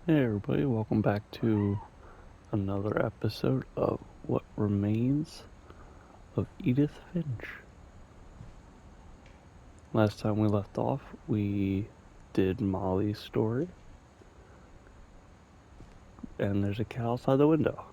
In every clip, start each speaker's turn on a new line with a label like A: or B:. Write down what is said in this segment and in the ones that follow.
A: Hey everybody, welcome back to another episode of What Remains of Edith Finch. Last time we left off, we did Molly's story, and there's a cat outside the window.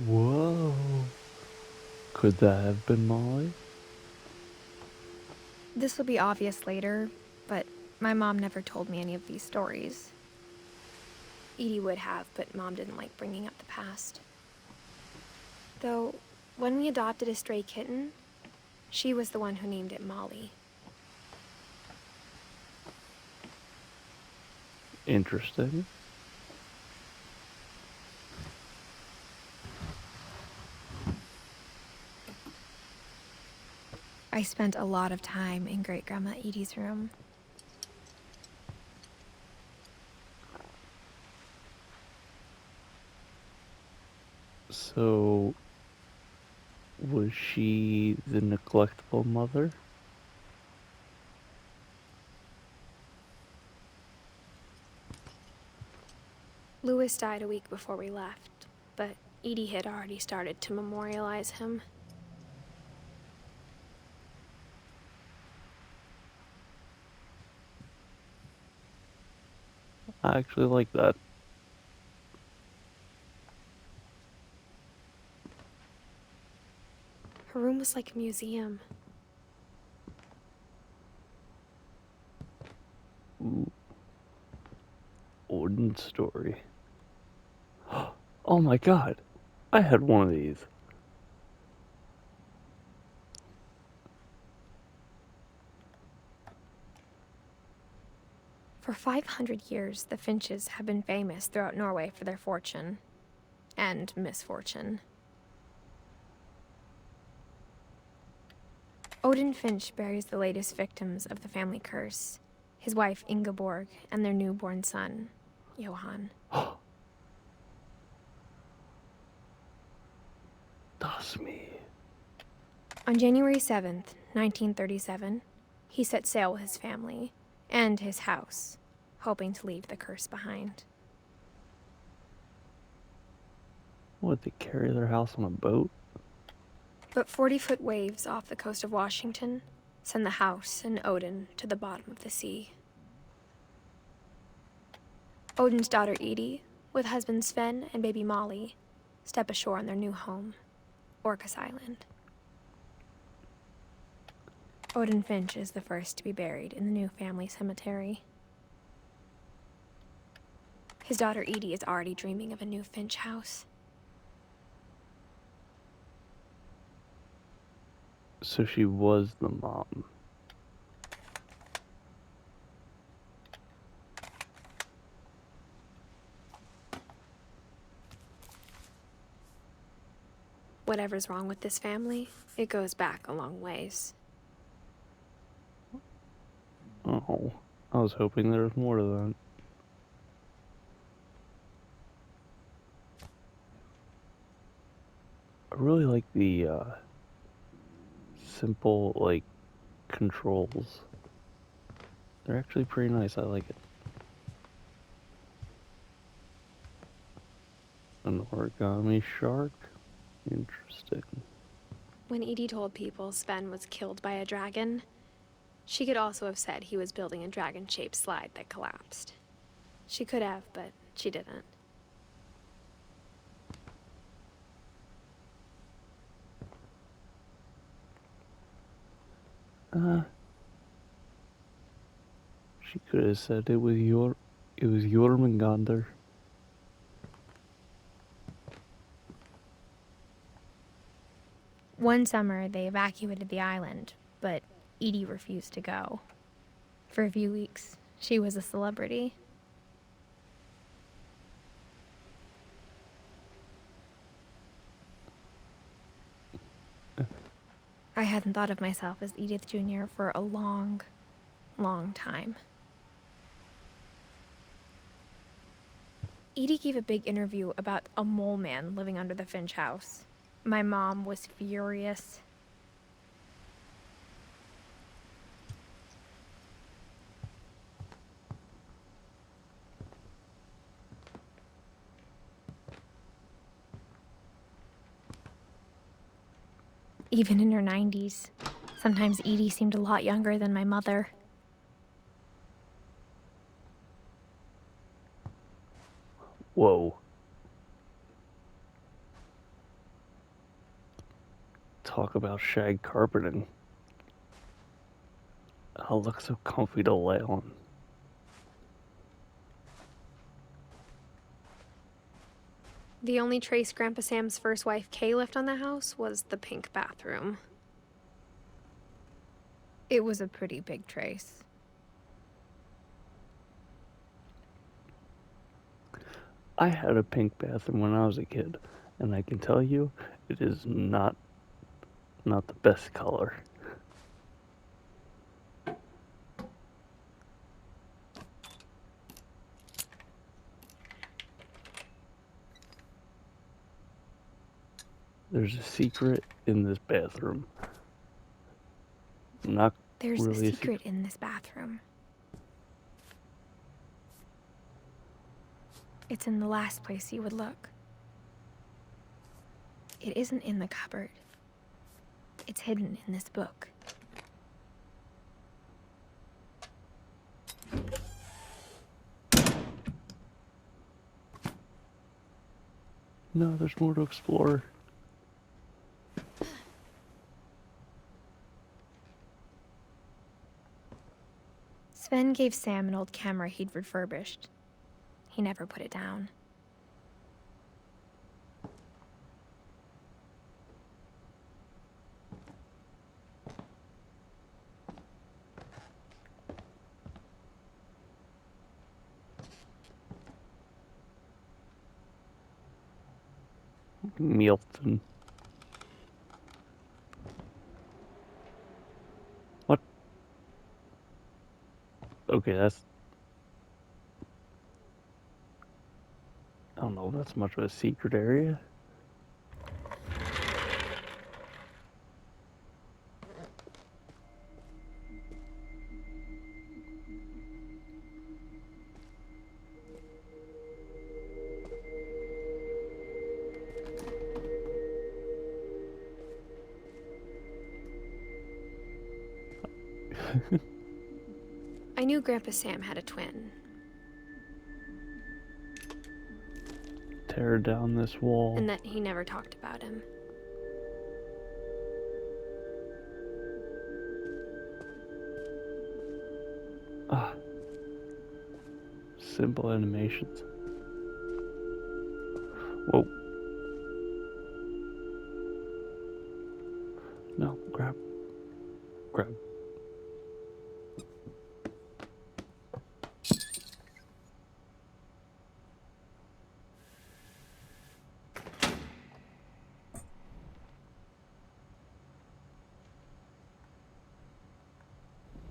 A: Whoa! Could that have been Molly?
B: This will be obvious later, but my mom never told me any of these stories. Edie would have, but Mom didn't like bringing up the past. Though, when we adopted a stray kitten, she was the one who named it Molly.
A: Interesting.
B: I spent a lot of time in Great-Grandma Edie's room.
A: So, was she the neglectful mother?
B: Louis died a week before we left, but Edie had already started to memorialize him.
A: I actually like that.
B: Her room was like a museum.
A: Ooh. Odin story. Oh my god, I had one of these.
B: For 500 years, the Finches have been famous throughout Norway for their fortune and misfortune. Odin Finch buries the latest victims of the family curse, his wife Ingeborg and their newborn son, Johan.
A: That's me.
B: On January 7th, 1937, he set sail with his family and his house, hoping to leave the curse behind.
A: What, they carry their house on a boat?
B: But 40-foot waves off the coast of Washington send the house and Odin to the bottom of the sea. Odin's daughter Edie, with husband Sven and baby Molly, step ashore on their new home, Orcas Island. Odin Finch is the first to be buried in the new family cemetery. His daughter Edie is already dreaming of a new Finch house.
A: So she was the mom.
B: Whatever's wrong with this family, it goes back a long ways.
A: Oh, I was hoping there was more to that. I really like the simple, controls. They're actually pretty nice, I like it. An origami shark? Interesting.
B: When Edie told people Sven was killed by a dragon, she could also have said he was building a dragon-shaped slide that collapsed. She could have, but she didn't.
A: She could have said it was Jormungandr.
B: One summer, they evacuated the island, but Edie refused to go. For a few weeks, she was a celebrity. I hadn't thought of myself as Edith Jr. for a long, long time. Edie gave a big interview about a mole man living under the Finch house. My mom was furious. even in her 90s. Sometimes Edie seemed a lot younger than my mother.
A: Whoa. Talk about shag carpeting. I'll look so comfy to lay on.
B: The only trace Grandpa Sam's first wife, Kay, left on the house was the pink bathroom. It was a pretty big trace.
A: I had a pink bathroom when I was a kid, and I can tell you, it is not the best color. There's a secret in this bathroom. Not
B: There's
A: really
B: a secret in this bathroom. It's in the last place you would look. It isn't in the cupboard. It's hidden in this book.
A: No, there's more to explore.
B: Sven gave Sam an old camera he'd refurbished. He never put it down.
A: Milton. What? Okay, that's... I don't know if that's much of a secret area.
B: I knew Grandpa Sam had a twin.
A: Tear down this wall.
B: And that he never talked about him.
A: Ah. Simple animations. Whoa. No, grab.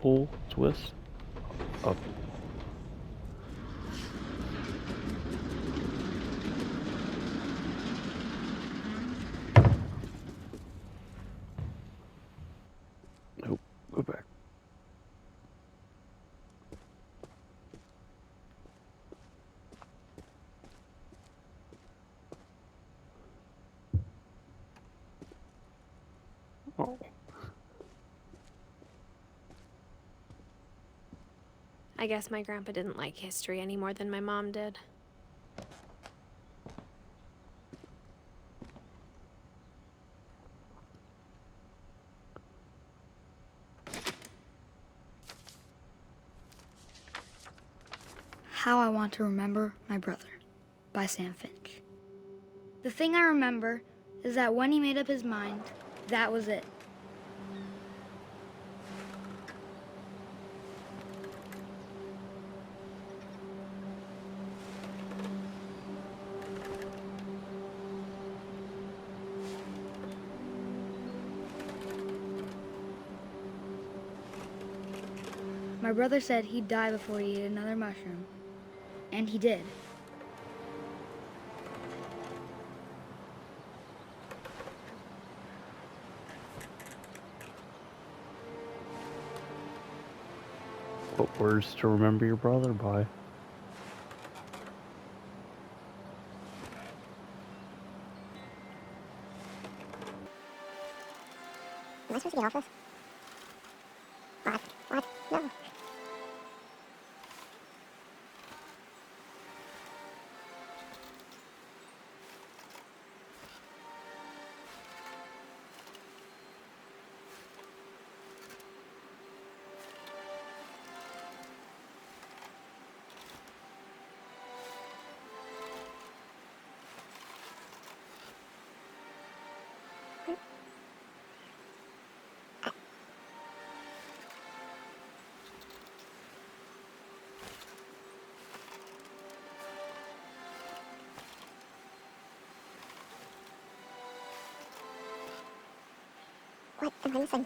A: Pull, twist, up. Nope, go back. Oh.
B: I guess my grandpa didn't like history any more than my mom did.
C: How I Want to Remember My Brother by Sam Finch. The thing I remember is that when he made up his mind, that was it. My brother said he'd die before he ate another mushroom, and he did.
A: What words to remember your brother by?
D: Am I supposed to get off this? What? What? No. What am I missing?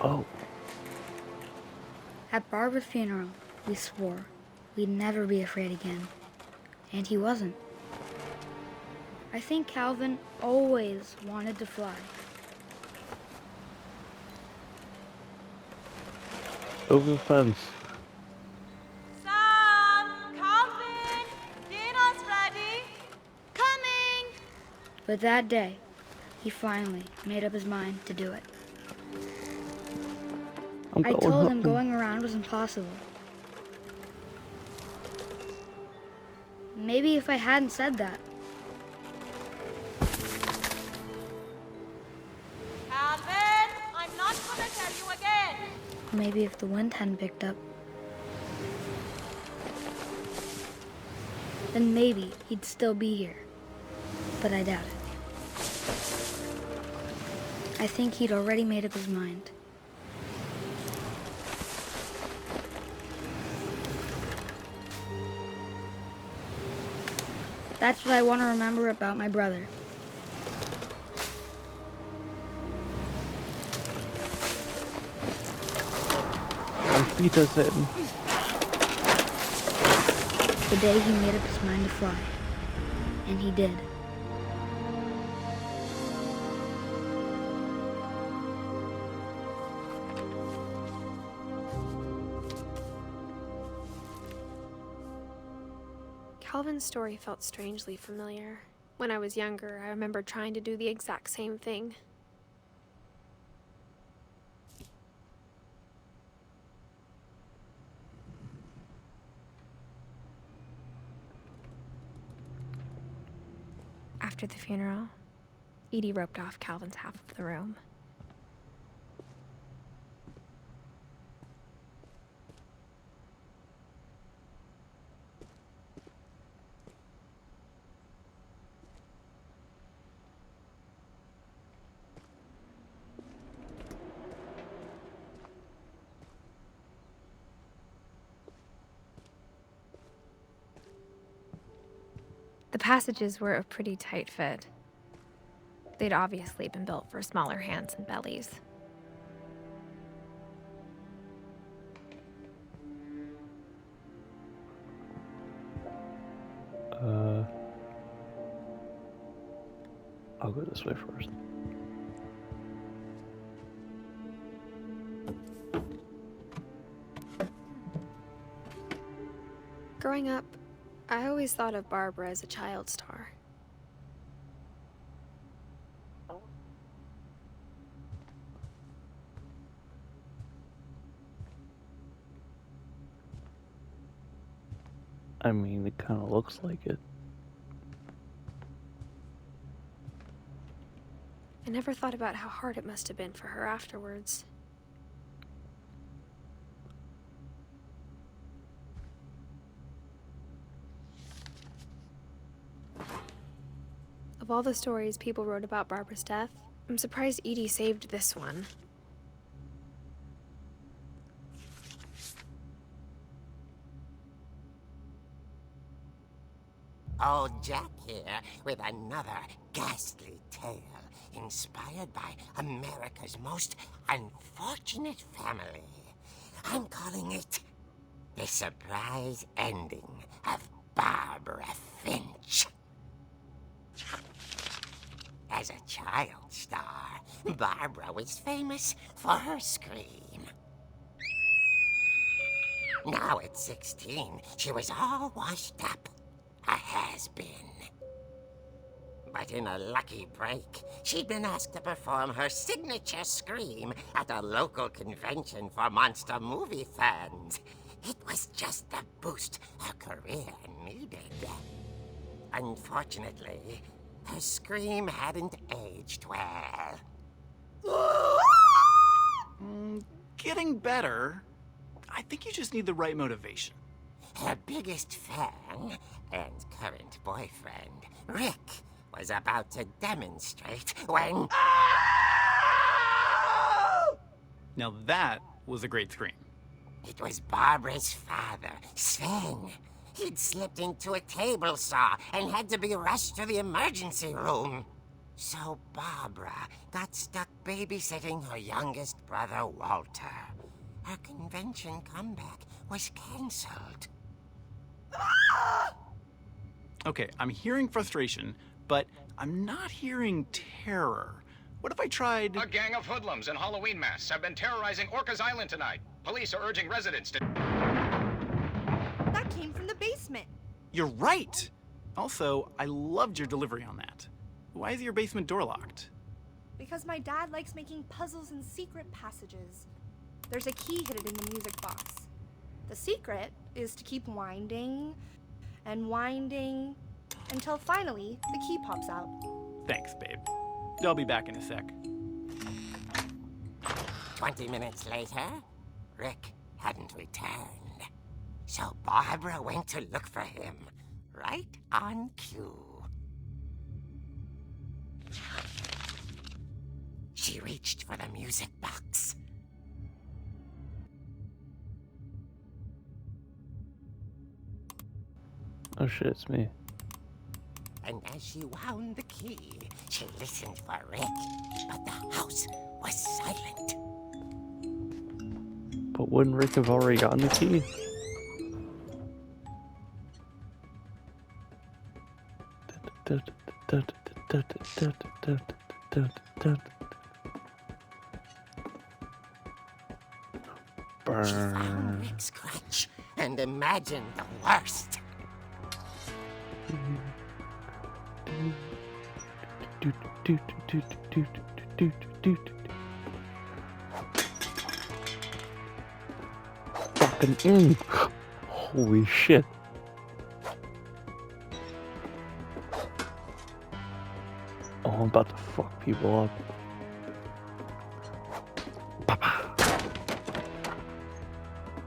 A: Oh,
C: At Barbara's funeral, we swore we'd never be afraid again. And he wasn't. I think Calvin always wanted to fly.
A: over the fence.
E: Sam! Calvin! Dinner's ready!
C: Coming! But that day, he finally made up his mind to do it. I told him going around was impossible. Maybe if I hadn't said that.
E: Calvin! I'm not gonna tell you again!
C: Maybe if the wind hadn't picked up. Then maybe he'd still be here. But I doubt it. I think he'd already made up his mind. That's what I want to remember about my brother.
A: Peter said.
C: The day he made up his mind to fly. And he did.
B: Calvin's story felt strangely familiar. When I was younger, I remember trying to do the exact same thing. After the funeral, Edie roped off Calvin's half of the room. The passages were a pretty tight fit. They'd obviously been built for smaller hands and bellies.
A: I'll go this way first.
B: Growing up, I always thought of Barbara as a child star.
A: I mean, it kind of looks like it.
B: I never thought about how hard it must have been for her afterwards. Of all the stories people wrote about Barbara's death, I'm surprised Edie saved this one.
F: Old Jack here with another ghastly tale inspired by America's most unfortunate family. I'm calling it The Surprise Ending of Barbara Finch. As a child star, Barbara was famous for her scream. Now at 16, she was all washed up, a has-been. But in a lucky break, she'd been asked to perform her signature scream at a local convention for monster movie fans. It was just the boost her career needed. Unfortunately, her scream hadn't aged well.
G: Getting better. I think you just need the right motivation.
F: Her biggest fan and current boyfriend, Rick, was about to demonstrate when...
G: Now that was a great scream.
F: It was Barbara's father, Sven. He'd slipped into a table saw and had to be rushed to the emergency room. So Barbara got stuck babysitting her youngest brother, Walter. Her convention comeback was cancelled.
G: Okay, I'm hearing frustration, but I'm not hearing terror. What if I tried...
H: A gang of hoodlums in Halloween masks have been terrorizing Orcas Island tonight. Police are urging residents to...
E: That came from the basement.
G: You're right! Also, I loved your delivery on that. Why is your basement door locked?
E: Because my dad likes making puzzles and secret passages. There's a key hidden in the music box. The secret is to keep winding and winding until finally the key pops out.
G: Thanks, babe. I'll be back in a sec.
F: 20 minutes later, Rick hadn't returned. So Barbara went to look for him, right on cue. She reached for the music box.
A: Oh shit, it's me.
F: And as she wound the key, she listened for Rick, but the house was silent.
A: But wouldn't Rick have already gotten the key?
F: She found Rick's crutch and imagined the worst.
A: Fucking holy shit. Oh, I'm about to fuck people up.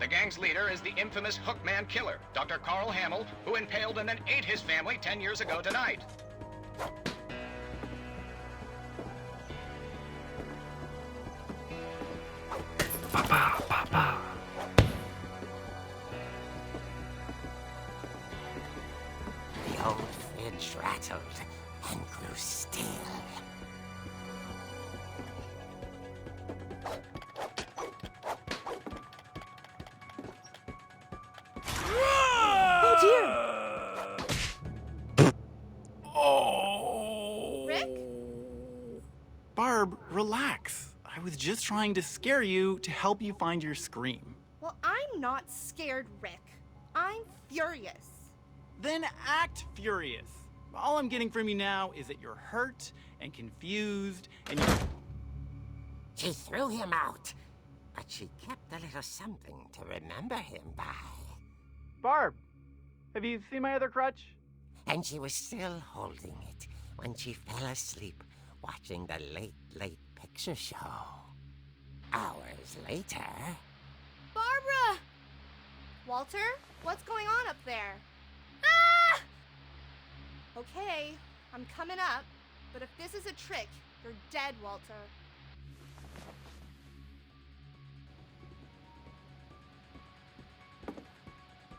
H: The gang's leader is the infamous Hookman Killer, Dr. Carl Hamill, who impaled and then ate his family 10 years ago tonight.
F: The old fridge rattled and grew still.
E: Oh dear!
G: Oh!
E: Rick?
G: Barb, relax. I was just trying to scare you to help you find your scream.
E: Well, I'm not scared, Rick. I'm furious.
G: Then act furious. All I'm getting from you now is that you're hurt and confused and you...
F: She threw him out, but she kept a little something to remember him by.
G: Barb, have you seen my other crutch?
F: And she was still holding it when she fell asleep watching the late picture show. Hours later...
E: Barbara! Walter, what's going on up there? Ah! Okay, I'm coming up, but if this is a trick, you're dead, Walter.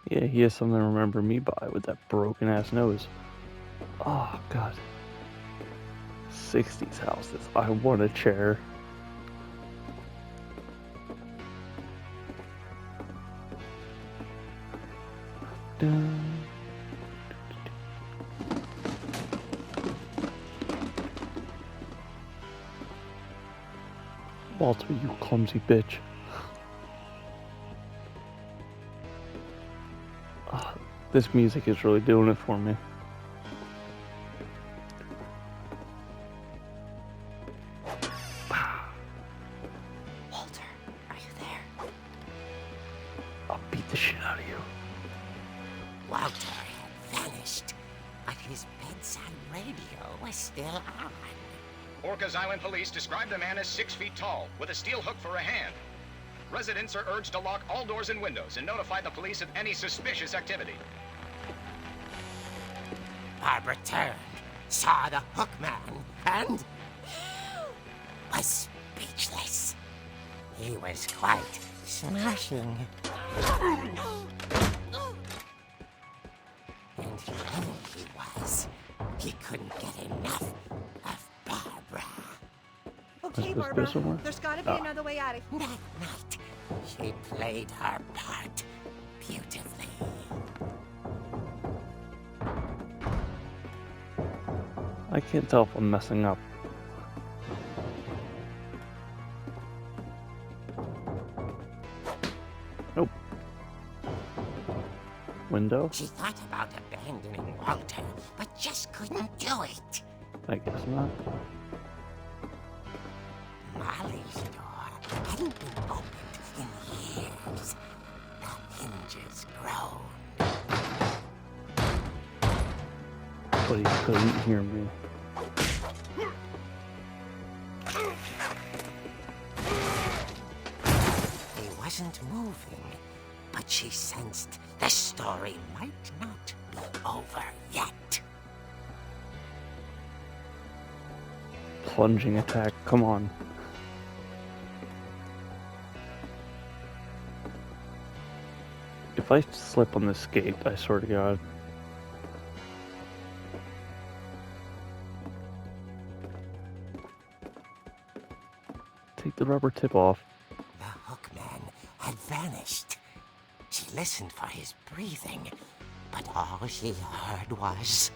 A: Yeah, he has something to remember me by with that broken ass nose. Oh god. 60s houses. I want a chair. Dun, Walter, you clumsy bitch. This music is really doing it for me.
F: Walter, are you there?
A: I'll beat the shit out of you.
F: Walter had vanished, but his bedside radio was still on.
H: Orcas Island police describe the man as 6 feet tall, with a steel hook for a hand. Residents are urged to lock all doors and windows and notify the police of any suspicious activity.
F: Barbara turned, saw the hook man, and was speechless. He was quite smashing. And whoever he was, he couldn't get enough of Barbara.
E: Okay,
A: Is
E: Barbara,
A: this somewhere?
E: there's gotta be another way out of here.
F: That night, she played her part beautifully.
A: I can't tell if I'm messing up. Nope. Window?
F: She thought about abandoning Walter, but just couldn't do it.
A: I guess not.
F: Molly's door hadn't been opened in years. The hinges groaned.
A: But he couldn't hear me.
F: He wasn't moving, but she sensed the story might not be over yet.
A: Plunging attack, come on. If I slip on this gate, I swear to God. Take the rubber tip off.
F: The hookman had vanished. She listened for his breathing, but all she heard was...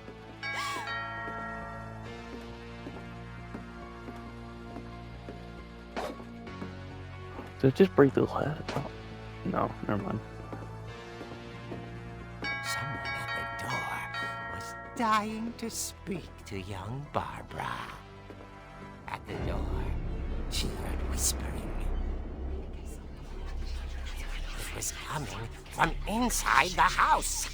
A: Did I just break the glass? Oh, no, never mind.
F: Someone at the door was dying to speak to young Barbara. At the door, she heard whispering. It was coming from inside the house.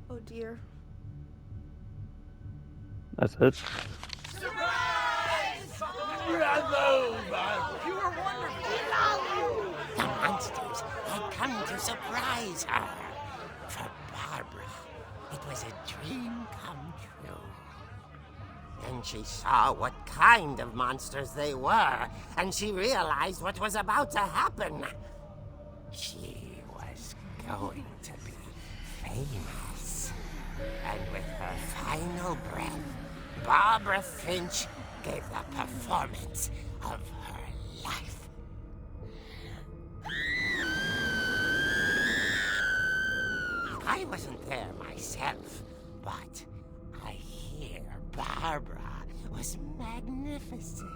E: Oh dear.
A: That's it.
F: The monsters had come to surprise her. For Barbara, it was a dream come true. Then she saw what kind of monsters they were, and she realized what was about to happen. She was going to be famous. And with her final breath, Barbara Finch gave the performance of her life. I wasn't there myself, but I hear Barbara was magnificent.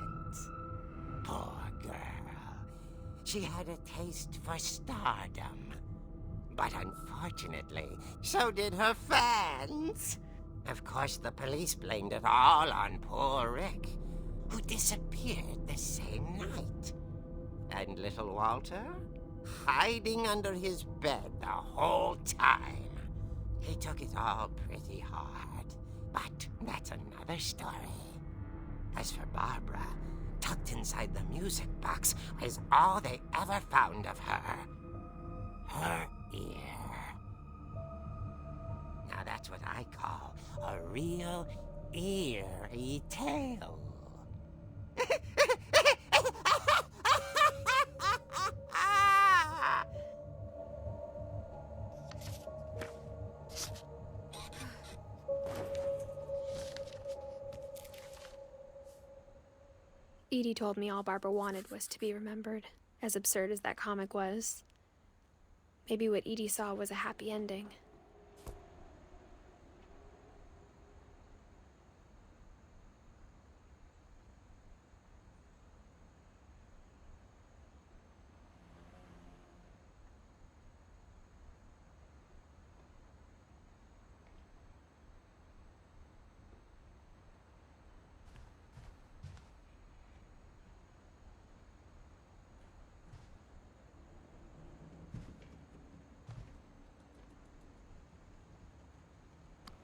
F: Poor girl. She had a taste for stardom. But unfortunately, so did her fans. Of course, the police blamed it all on poor Rick, who disappeared the same night. And little Walter? Hiding under his bed the whole time. He took it all pretty hard, but that's another story. As for Barbara, tucked inside the music box is all they ever found of her. Her ear. Now that's what I call a real eerie tale.
B: Edie told me all Barbara wanted was to be remembered, as absurd as that comic was. Maybe what Edie saw was a happy ending.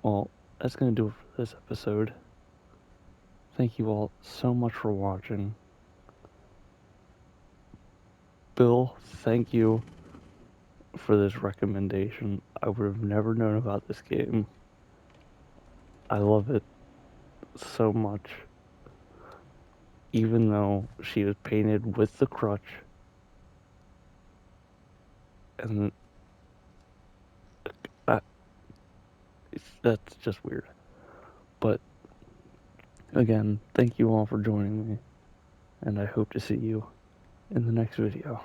A: well, that's gonna do it for this episode. Thank you all so much for watching. Bill, thank you for this recommendation. I would have never known about this game. I love it so much. Even though she was painted with the crutch, and that's just weird. But again, thank you all for joining me, and I hope to see you in the next video.